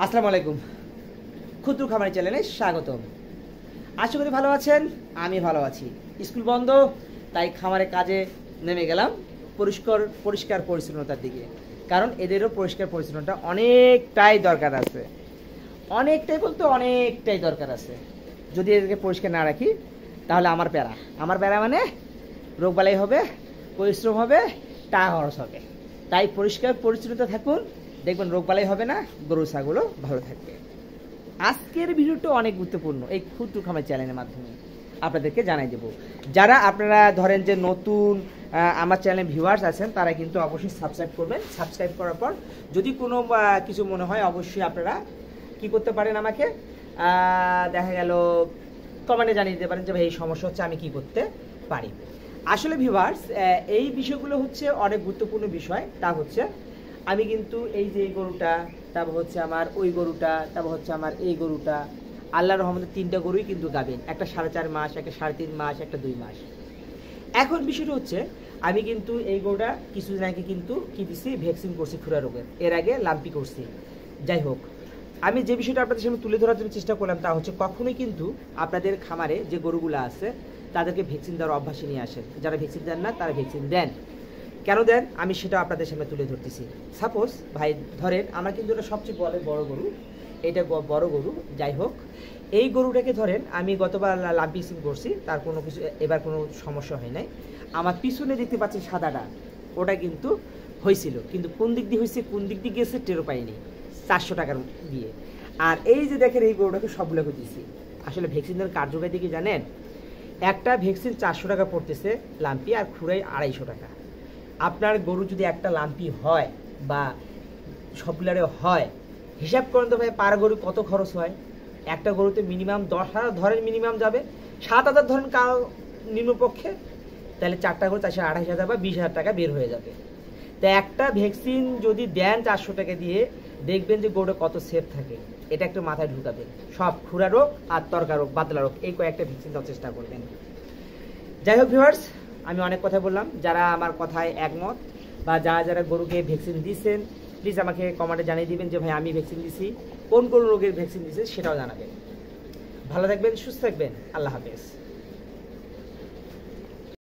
আসসালামু আলাইকুম। ক্ষুদ্র খামারি চ্যানেলে স্বাগতম। আশা করি ভালো আছেন, আমি ভালো আছি। স্কুল বন্ধ, তাই খামারের কাজে নেমে গেলাম পরিষ্কার পরিচ্ছন্নতার দিকে। কারণ এদেরও পরিষ্কার পরিচ্ছন্নতা অনেকটাই দরকার আছে, অনেকটাই দরকার আছে। যদি এদেরকে পরিষ্কার না রাখি তাহলে আমার প্যারা মানে রোগবালাই হবে, পরিশ্রম হবে, টাকা খরচ হবে। তাই পরিষ্কার পরিচ্ছন্নতা থাকুন, দেখবেন রোগবালাই হবে না, গরু ছাগলও ভালো থাকবে। আজকের ভিডিওটা অনেক গুরুত্বপূর্ণ, এই ক্ষুদ্র খামার চ্যানেলের মাধ্যমে আপনাদেরকে জানাই দেব। যারা আপনারা ধরেন যে নতুন আমার চ্যানেলে ভিউয়ার্স আছেন, তারা কিন্তু অবশ্যই সাবস্ক্রাইব করবেন। সাবস্ক্রাইব করার পর যদি কোনো কিছু মনে হয়, অবশ্যই আপনারা কি করতে পারেন, আমাকে দেখা গেল কমেন্টে জানিয়ে দিতে পারেন যে ভাই এই সমস্যা হচ্ছে, আমি কি করতে পারি। আসলে ভিউয়ার্স, এই বিষয়গুলো হচ্ছে অনেক গুরুত্বপূর্ণ বিষয়। তা হচ্ছে আমি কিন্তু এই যে এই গরুটা, তারপর হচ্ছে আমার ওই গরুটা, তারপর হচ্ছে আমার এই গরুটা, আল্লাহর রহমতে 3টা গরুই কিন্তু গাভীন। একটা 4.5 মাস, একটা 3.5 মাস, একটা 2 মাস। এখন বিষয়টা হচ্ছে আমি কিন্তু এই গরুটা কিছুদিন আগে কিন্তু কি দিছি, ভ্যাকসিন করছি খুরা রোগের। এর আগে লাম্পি করছি। যাই হোক, আমি যে বিষয়টা আপনাদের সামনে তুলে ধরার জন্য চেষ্টা করলাম তা হচ্ছে কখনোই কিন্তু আপনাদের খামারে যে গরুগুলো আছে তাদেরকে ভ্যাকসিন দেওয়ার অভ্যাসে নিয়ে আসেন। যারা ভ্যাকসিন দেন না তারা ভ্যাকসিন দেন। কেন দেন আমি সেটা আপনাদের সামনে তুলে ধরতেছি। সাপোজ ভাই ধরেন আমার কিন্তু এটা সবচেয়ে বড় গরু, এটা বড় গরু। যাই হোক, এই গরুটাকে ধরেন আমি গতবার লাম্পিং করছি, তার কোনো কিছু এবার কোনো সমস্যা হয় নাই। আমার পিছনে দেখতে পাচ্ছেন সাদাটা, ওটা কিন্তু হয়েছিল, কিন্তু কোন দিক দিয়ে হয়েছে, কোন দিক দিয়ে গেছে টেরও পাইনি, 400 টাকার দিয়ে। আর এই যে দেখেন এই গরুটাকে সবগুলো দিয়েছি। আসলে ভ্যাকসিন দেওয়ার কার্যকারিতা কি জানেন? একটা ভ্যাকসিন 400 টাকা পড়তেছে লাম্পি, আর খুঁড়াই 250 টাকা। আপনার গরু যদি একটা লাম্পি হয় বা সবগুলারে হয়, হিসাব করেন তো ভাই পার গরু কত খরচ হয়। একটা গরুতে মিনিমাম 10,000 ধরেন, মিনিমাম যাবে 7,000 ধরেন নিম্নপক্ষে, তাহলে 4টা গরু 28,000 বা 20,000 টাকা বের হয়ে যাবে। তো একটা ভ্যাকসিন যদি দেন 400 টাকা দিয়ে, দেখবেন যে গরুটা কত সেফ থাকে। এটা একটু মাথায় ঢুকাবেন। সব খুরা রোগ আর তরকা রোগ, বাতলা রোগ, এই কয়েকটা ভ্যাকসিন দেওয়ার চেষ্টা করবেন। যাই হোক ভিউয়ার্স, আমি অনেক কথা বললাম। যারা আমার কথায় একমত বা যারা গরুকে ভ্যাকসিন দিয়েছেন, প্লিজ আমাকে কমেন্টে জানিয়ে দিবেন যে ভাই আমি ভ্যাকসিন দিছি, কোন রোগের ভ্যাকসিন দিয়েছে সেটাও জানাবেন। ভালো থাকবেন, সুস্থ থাকবেন। আল্লাহ হাফেজ।